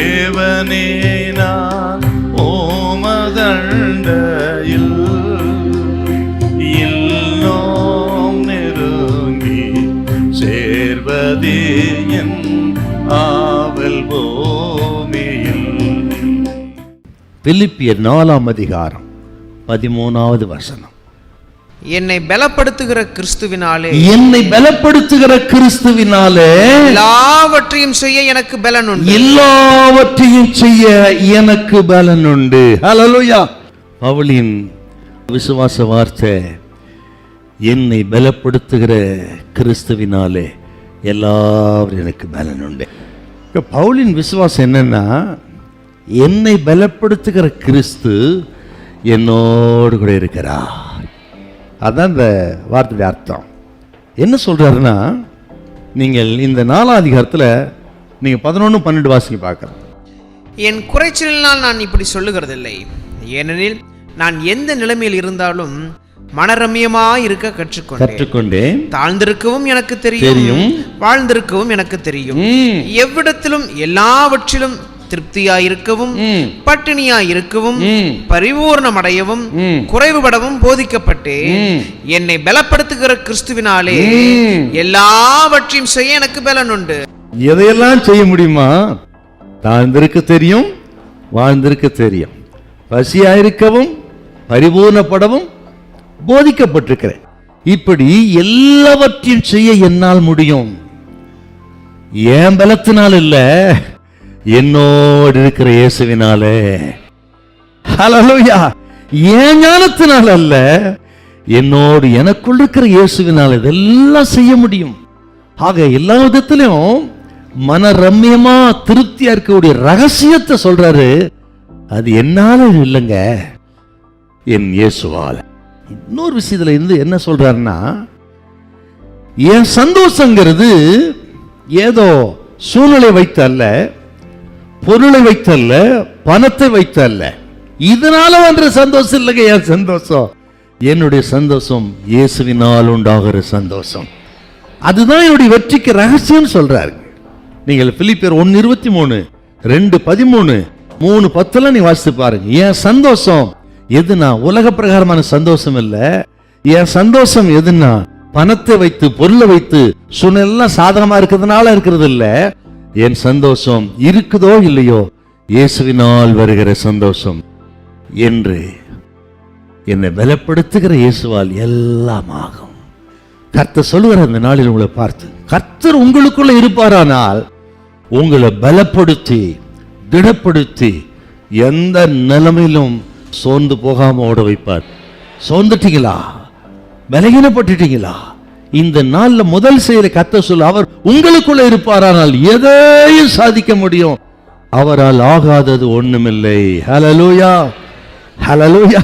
தேவனே நான் ஓமதண்டையில் இன்னும் நெருங்கி சேர்வதே என் ஆவல் பூமியில். பிலிப்பியர் 4ஆம் அதிகாரம் 13வது வசனம். என்னை பலப்படுத்துகிற கிறிஸ்துவினாலே எல்லாவற்றையும் செய்ய எனக்கு பலன் உண்டு. எல்லாவற்றையும் செய்ய எனக்கு பலன் உண்டு. ஹல்லேலூயா. பவுலின் விசுவாச வார்த்தை, என்னை பலப்படுத்துகிற கிறிஸ்துவினாலே எல்லாவற்றையும் எனக்கு பலன் உண்டு. பவுலின் விசுவாசம் என்னன்னா, என்னை பலப்படுத்துகிற கிறிஸ்து என்னோடு கூட இருக்கிறார். அதான் இந்த வார்த்தையுடைய அர்த்தம். என்ன சொல்றாருன்னா, நீங்கள் இந்த 4ஆம் அதிகாரத்தில் நீங்க 11-12 வாசிங்க பார்க்கலாம். என் குறைச்சலினால் நான் இப்படி சொல்லுகிறதில்லை, ஏனெனில் நான் எந்த நிலைமையில் இருந்தாலும் மனரம்யமாய் இருக்க கற்றுக்கொண்டேன். தாழ்ந்திருக்கவும் எனக்கு தெரியும், வாழ்ந்திருக்கவும் எனக்கு தெரியும். எவ்விடத்திலும் எல்லாவற்றிலும் திருப்தியாயிருக்கவும் பட்டினியாயிருக்கவும் பரிபூர்ணமடையவும் குறைவுபடவும் போதிக்கப்பட்டு என்னை பலப்படுத்துகிற கிறிஸ்துவினாலே எல்லாவற்றையும் செய்ய எனக்கு பலன் உண்டு. எதையெல்லாம் செய்ய முடியுமா? தாழ்ந்திருக்க தெரியும், வாழ்ந்திருக்க தெரியும், பசியாயிருக்கவும் பரிபூர்ணப்படவும் போதிக்கப்பட்டிருக்கிறேன். இப்படி எல்லாவற்றையும் செய்ய என்னால் முடியும். ஏன் பலத்தினால் இல்ல, என்னோடு இருக்கிற இயேசுவினாலே. ஹல்லேலூயா. ஏன் ஞானத்தினால் அல்ல, என்னோடு எனக்குள் இருக்கிற இயேசுவினால இதெல்லாம் செய்ய முடியும். ஆக எல்லா விதத்திலும் மன ரம்யமா திருப்தியா இருக்கக்கூடிய ரகசியத்தை சொல்றாரு. அது என்னால இல்லைங்க, என் இயேசுவால. இன்னொரு விஷயத்துல இருந்து என்ன சொல்றாருன்னா, என் சந்தோஷங்கிறது ஏதோ சூழ்நிலை வைத்து அல்ல, பொருளை வைத்தல்ல, பணத்தை வைத்தல்ல, இதனால வந்த சந்தோஷம் இல்லைங்க. என் சந்தோஷம், என்னுடைய சந்தோஷம் இயேசுவினால் உண்டாகிற சந்தோஷம். அதுதான் என்னுடைய வெற்றிக்கு ரகசியம் சொல்றாரு. நீங்கள் பிலிப்பியர் 1:23, 2:13, 3:10 நீ வாசித்து பாருங்க. என் சந்தோஷம் எதுனா உலக பிரகாரமான சந்தோஷம் இல்ல. என் சந்தோஷம் எதுனா பணத்தை வைத்து பொருளை வைத்து சூழ்நிலை சாதகமா இருக்கிறதுனால இருக்கிறது இல்ல. என் சந்தோஷம் இருக்குதோ இல்லையோ இயேசுவினால் வருகிற சந்தோஷம் என்று என்னை பலப்படுத்துகிற இயேசுவால் எல்லாம் ஆகும். கர்த்தர் சொல்லுகிற அந்த நாளில் உங்களை பார்த்து, கர்த்தர் உங்களுக்குள்ள இருப்பாரானால் உங்களை பலப்படுத்தி திடப்படுத்தி எந்த நிலைமையிலும் சோர்ந்து போகாம ஓட வைப்பார். சோர்ந்துட்டீங்களா, பலகீனப்பட்டுட்டீங்களா, இந்த நாள்ல முதல் செயலை கர்த்தர் சொல்ல, அவர் உங்களுக்குள்ள இருப்பாரானால் எதையும் சாதிக்க முடியும். அவரால் ஆகாதது ஒண்ணுமில்லை. ஹல்லேலூயா, ஹல்லேலூயா.